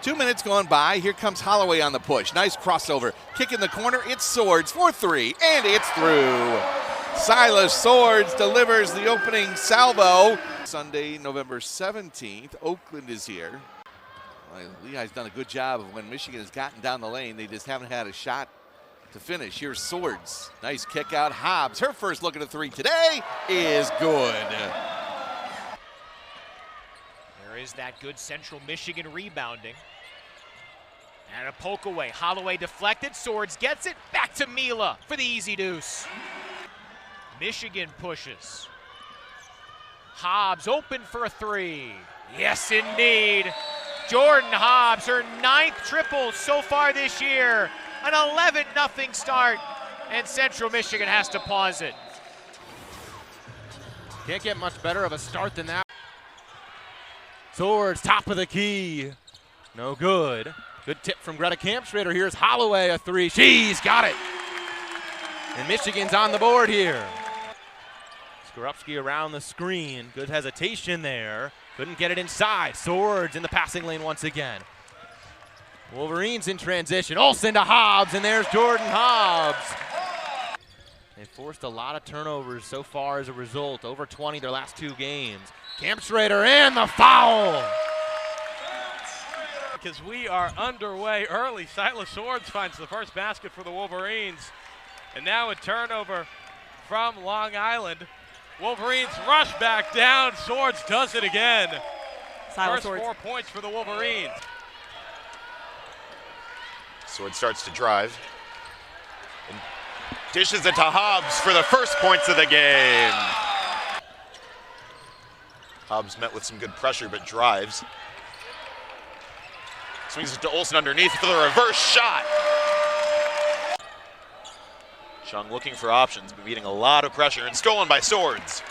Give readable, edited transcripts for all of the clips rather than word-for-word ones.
2 minutes gone by. Here comes Holloway on the push. Nice crossover. Kick in the corner. It's Swords for three, and it's through. Silas Swords delivers the opening salvo. Sunday, November 17th. Oakland is here. Lehigh's done a good job of when Michigan has gotten down the lane. They just haven't had a shot to finish. Here's Swords. Nice kick out. Hobbs, her first look at a three today is good. There is that good Central Michigan rebounding. And a poke away. Holloway deflected. Swords gets it. Back to Mila for the easy deuce. Michigan pushes. Hobbs open for a three. Yes, indeed. Jordan Hobbs, her 9th triple so far this year. An 11-0 start, and Central Michigan has to pause it. Can't get much better of a start than that. Swords, top of the key. No good. Good tip from Greta Kampschrader. Here's Holloway, a three. She's got it. And Michigan's on the board here. Skorupski around the screen. Good hesitation there. Couldn't get it inside. Swords in the passing lane once again. Wolverines in transition. Olsen to Hobbs, and there's Jordan Hobbs. They forced a lot of turnovers so far as a result. Over 20 their last 2 games. Kampschrader and the foul. Because we are underway early. Silas Swords finds the first basket for the Wolverines. And now a turnover from Long Island. Wolverines rush back down. Swords does it again. First 4 points for the Wolverines. Swords starts to drive. And dishes it to Hobbs for the first points of the game. Hobbs met with some good pressure, but drives. Swings it to Olsen underneath for the reverse shot. Chung looking for options, but meeting a lot of pressure, and stolen by Swords.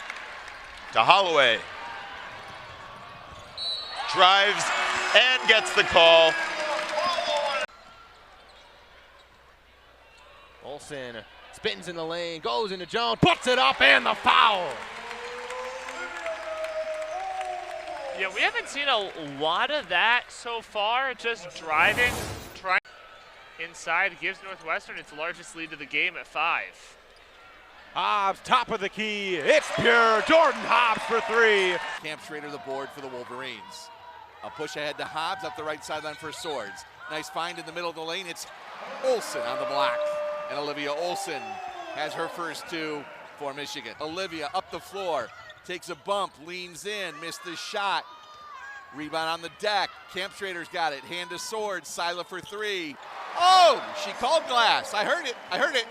To Holloway. Drives and gets the call. Olsen spins in the lane, goes into Jones, puts it up, and the foul. Yeah, we haven't seen a lot of that so far. Just driving, trying inside gives Northwestern its largest lead of the game at 5. Hobbs, top of the key. It's pure. Jordan Hobbs for three. Kampschrader the board for the Wolverines. A push ahead to Hobbs up the right sideline for Swords. Nice find in the middle of the lane. It's Olsen on the block. And Olivia Olsen has her first 2 for Michigan. Olivia up the floor, takes a bump, leans in, missed the shot. Rebound on the deck. Kampschrader's got it. Hand to Swords. Sila for 3. Oh, she called glass. I heard it. I heard it.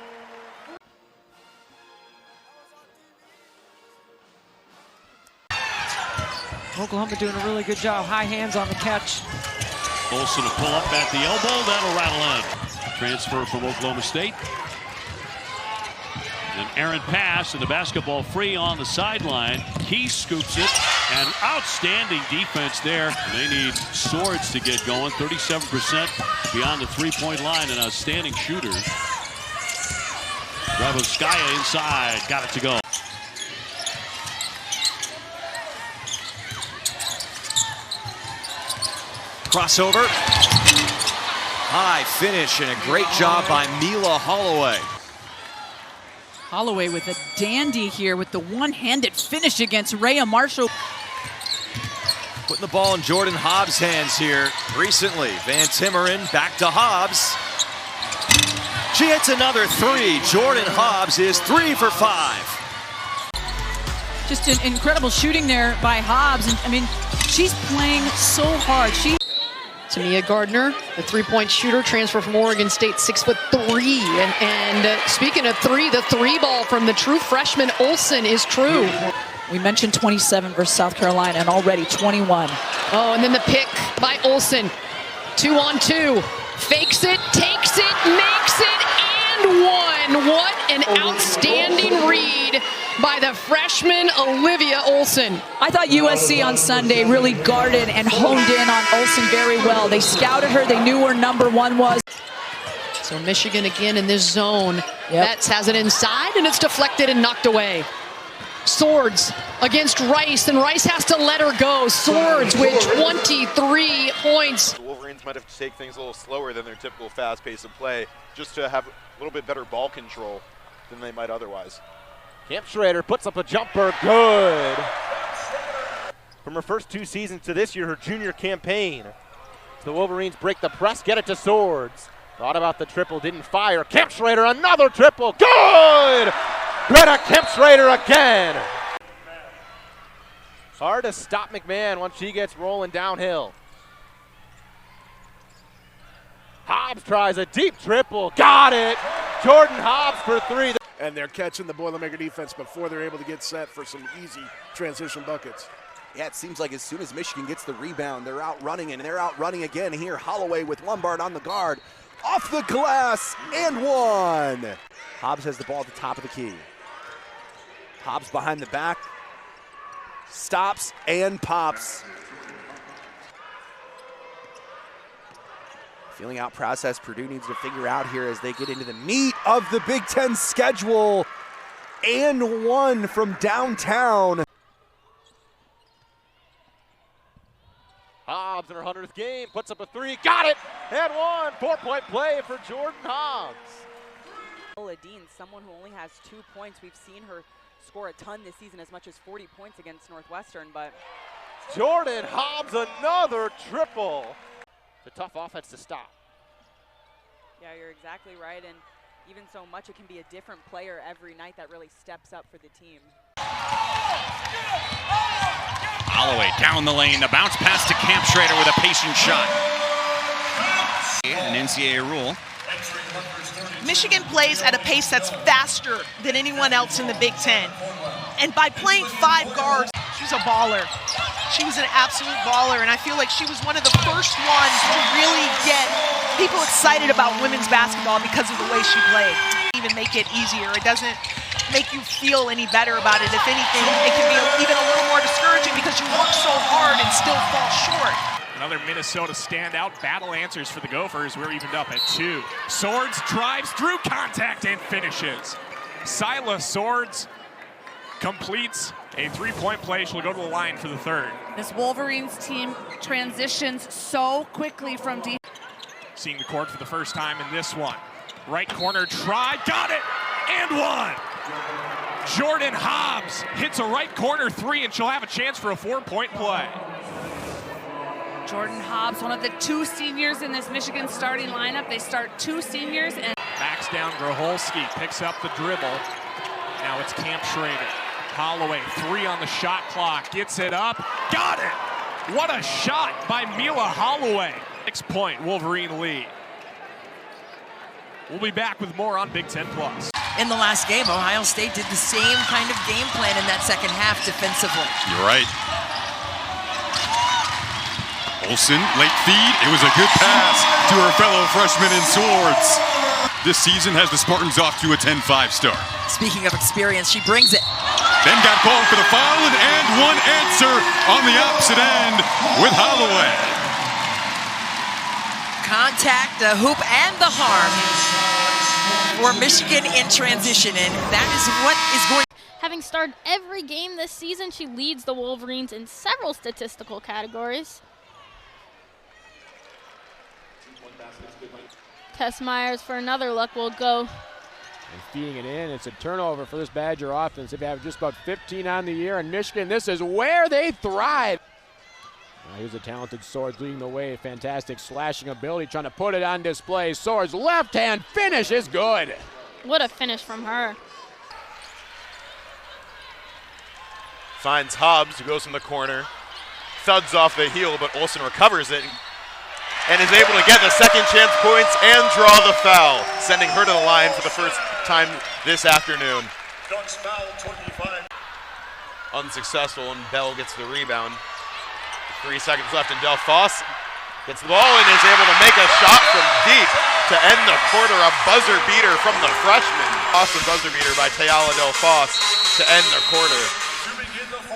Oklahoma doing a really good job. High hands on the catch. Olsen to pull up at the elbow. That'll rattle in. Transfer from Oklahoma State. An errant pass and the basketball free on the sideline. Key scoops it, and outstanding defense there. They need Swords to get going. 37% beyond the three-point line, and outstanding shooters. Grabowskaya inside, got it to go. Crossover. High finish and a great job by Mila Holloway. Holloway with a dandy here with the one-handed finish against Rhea Marshall. Putting the ball in Jordan Hobbs' hands here recently. Van Timmeren back to Hobbs. She hits another 3. Jordan Hobbs is 3 for 5. Just an incredible shooting there by Hobbs. And I mean, she's playing so hard. Tamia Gardner, the three-point shooter, transfer from Oregon State, 6'3". And speaking of 3, the 3 ball from the true freshman Olsen is true. We mentioned 27 versus South Carolina, and already 21. Oh, and then the pick by Olsen. 2-on-2. Fakes it, takes it, makes it, and 1. What an outstanding read by the freshman Olivia Olsen. I thought USC on Sunday really guarded and honed in on Olsen very well. They scouted her. They knew where number 1 was. So Michigan again in this zone. Betts has it inside, and it's deflected and knocked away. Swords against Rice, and Rice has to let her go. Swords with 23 points. The Wolverines Wolverines might have to take things a little slower than their typical fast pace of play just to have a little bit better ball control than they might otherwise. Camp Schrader puts up a jumper, good. From her first 2 seasons to this year, her junior campaign. The Wolverines break the press, get it to Swords. Thought about the triple, didn't fire. Camp Schrader, another triple, good! Greta Camp Schrader again. Hard to stop McMahon once she gets rolling downhill. Hobbs tries a deep triple, got it! Jordan Hobbs for 3. And they're catching the Boilermaker defense before they're able to get set for some easy transition buckets. Yeah, it seems like as soon as Michigan gets the rebound, they're out running, and they're out running again here. Holloway with Lombard on the guard. Off the glass, and one. Hobbs has the ball at the top of the key. Hobbs behind the back. Stops and pops. Feeling out process Purdue needs to figure out here as they get into the meat of the Big Ten schedule. And one from downtown. Hobbs in her 100th game, puts up a 3, got it, and one. 4-point play for Jordan Hobbs. Dean, someone who only has 2 points. We've seen her score a ton this season, as much as 40 points against Northwestern, but. Jordan Hobbs, another triple. It's a tough offense to stop. Yeah, you're exactly right, and even so much, it can be a different player every night that really steps up for the team. Holloway down the lane, the bounce pass to Camp Schrader with a patient shot. An NCAA rule. Michigan plays at a pace that's faster than anyone else in the Big Ten. And by playing 5 guards, she's a baller. She was an absolute baller, and I feel like she was one of the first ones to really get people excited about women's basketball because of the way she played. Even make it easier. It doesn't make you feel any better about it. If anything, it can be even a little more discouraging because you work so hard and still fall short. Another Minnesota standout. Battle answers for the Gophers. We're evened up at 2. Swords drives through contact and finishes. Silas Swords completes a 3-point play. She'll go to the line for the 3rd. This Wolverines team transitions so quickly from deep. Seeing the court for the first time in this one. Right corner try, got it, and one. Jordan Hobbs hits a right corner 3, and she'll have a chance for a 4-point play. Jordan Hobbs, one of the 2 seniors in this Michigan starting lineup. They start 2 seniors and backs down. Groholski picks up the dribble. Now it's Camp Schrader. Holloway, 3 on the shot clock, gets it up, got it. What a shot by Mila Holloway. 6-point Wolverine lead. We'll be back with more on Big Ten Plus. In the last game, Ohio State did the same kind of game plan in that second half defensively. You're right. Olsen, late feed. It was a good pass to her fellow freshman in Swords. This season has the Spartans off to a 10-5 start. Speaking of experience, she brings it. Then got called for the foul, and one answer on the opposite end with Holloway. Contact, the hoop, and the harm for Michigan in transition, and that is what is going. Having started every game this season, she leads the Wolverines in several statistical categories. Tess Myers for another look will go. And feeding it in, it's a turnover for this Badger offense. They've had just about 15 on the year, and Michigan, this is where they thrive. Now here's a talented Swords leading the way. Fantastic slashing ability, trying to put it on display. Swords left hand finish is good. What a finish from her. Finds Hobbs, who goes from the corner. Thuds off the heel, but Olsen recovers it and is able to get the second chance points and draw the foul, sending her to the line for the first time this afternoon. Ducks foul 25. Unsuccessful, and Bell gets the rebound. 3 seconds left, and Del Foss gets the ball and is able to make a shot from deep to end the quarter. A buzzer beater from the freshman. Awesome buzzer beater by Tayala Del Foss to end the quarter.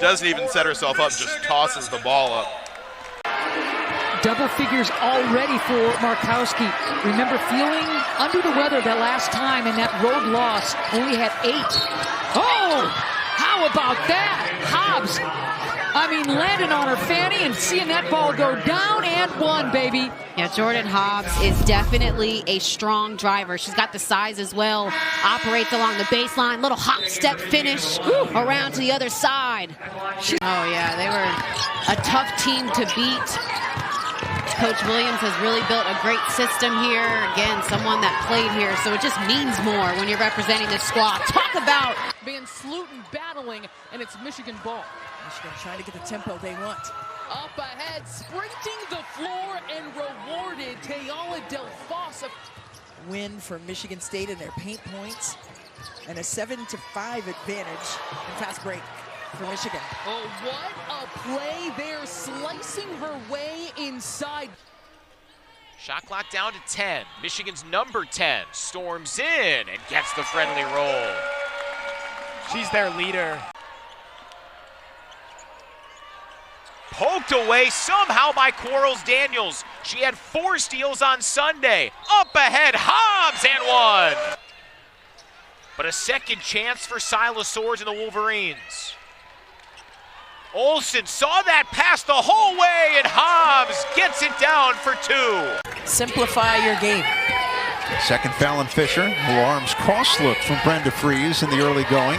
Doesn't even set herself up, just tosses the ball up. Double figures already for Markowski. Remember feeling under the weather that last time in that road loss, only had 8. Oh, how about that? Hobbs I mean, landing on her fanny and seeing that ball go down and one, baby. Yeah, Jordan Hobbs is definitely a strong driver. She's got the size as well. Operates along the baseline. Little hop step finish around to the other side. Oh, yeah, they were a tough team to beat. Coach Williams has really built a great system here. Again, someone that played here, so it just means more when you're representing this squad. Talk about Van Sluten battling, and it's Michigan ball. Michigan trying to get the tempo they want. Up ahead, sprinting the floor and rewarded. Tayala Del Fossa. Win for Michigan State in their paint points, and a 7-5 advantage in fast break for Michigan. Oh, what a play there, slicing her way inside. Shot clock down to 10. Michigan's number 10 storms in and gets the friendly roll. She's their leader. Poked away somehow by Quarles Daniels. She had 4 steals on Sunday. Up ahead, Hobbs and one. But a second chance for Silas Swords and the Wolverines. Olsen saw that pass the whole way, and Hobbs gets it down for 2. Simplify your game. Second foul on Fisher, who arms cross look from Brenda Fries in the early going.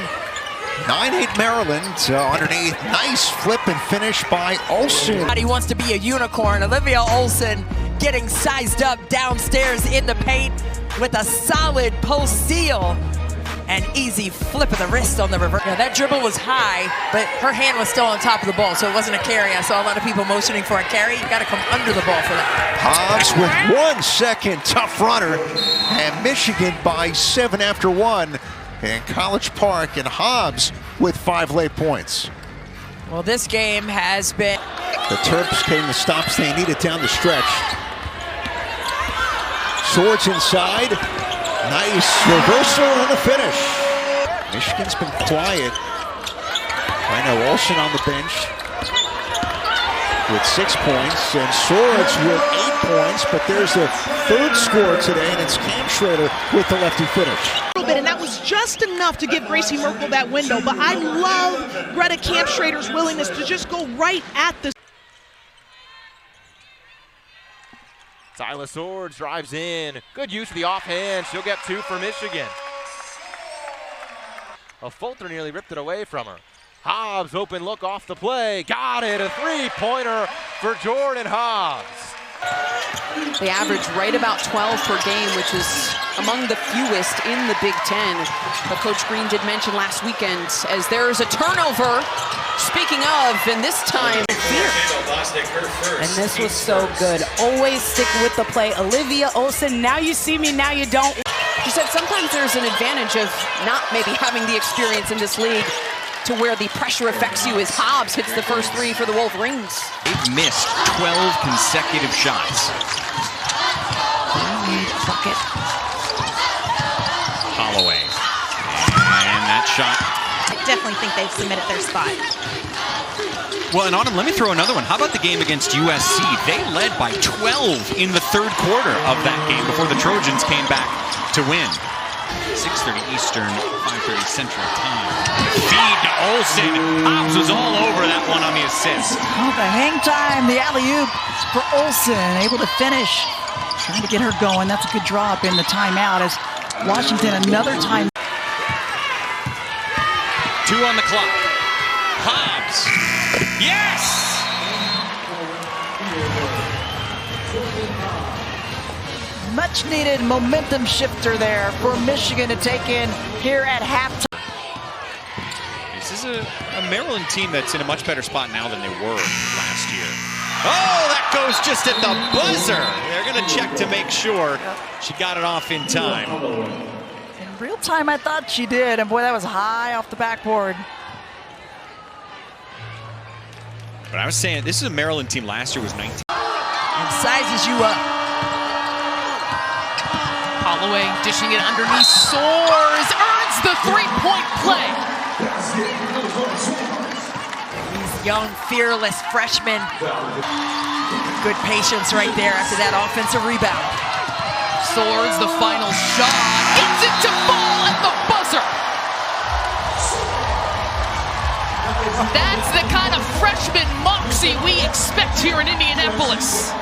9-8 Maryland underneath. Nice flip and finish by Olsen. He wants to be a unicorn. Olivia Olsen getting sized up downstairs in the paint with a solid post seal. An easy flip of the wrist on the reverse. Yeah, that dribble was high, but her hand was still on top of the ball, so it wasn't a carry. I saw a lot of people motioning for a carry. You got to come under the ball for that. Hobbs with 1 second, tough runner, and Michigan by 7 after 1 in College Park, and Hobbs with 5 late points. Well, this game has been... The Terps getting the stops they needed down the stretch. Swords inside. Nice reversal and the finish. Michigan's been quiet. I know Olsen on the bench with 6 points, and Swords with 8 points, but there's a third score today, and it's Cam Schrader with the lefty finish. And that was just enough to give Gracie Merkel that window, but I love Greta Camp Schrader's willingness to just go right at the... Silas Swords drives in. Good use of the offhand. She'll get 2 for Michigan. A Fulter nearly ripped it away from her. Hobbs, open look off the play. Got it, a 3-pointer for Jordan Hobbs. They average right about 12 per game, which is among the fewest in the Big Ten. But Coach Green did mention last weekend as there is a turnover. Speaking of, and this time, and this was so good. Always stick with the play. Olivia Olsen, now you see me, now you don't. She said sometimes there's an advantage of not maybe having the experience in this league to where the pressure affects you as Hobbs hits the first 3 for the Wolverines. They've missed 12 consecutive shots. Bucket. Holloway. And that shot. I definitely think they've cemented their spot. Well, and Autumn, let me throw another one. How about the game against USC? They led by 12 in the third quarter of that game before the Trojans came back to win. 6:30 Eastern, 5:30 Central Time. Feed to Olsen. Hobbs was all over that one on the assist. Oh, the hang time, the alley-oop for Olsen, able to finish. Trying to get her going. That's a good draw up in the timeout as Washington another time. 2 on the clock. Hobbs. Yes! Much needed momentum shifter there for Michigan to take in here at halftime. This is a Maryland team that's in a much better spot now than they were last year. Oh, that goes just at the buzzer. They're going to check to make sure she got it off in time. In real time, I thought she did, and boy, that was high off the backboard. But I was saying, this is a Maryland team last year was 19. And sizes you up. Holloway dishing it underneath. Soars, earns the 3-point play. These young, fearless freshmen. Good patience right there after that offensive rebound. Soars, the final shot. Hits it to fall at the buzzer. That's the kind of freshman moxie we expect here in Indianapolis.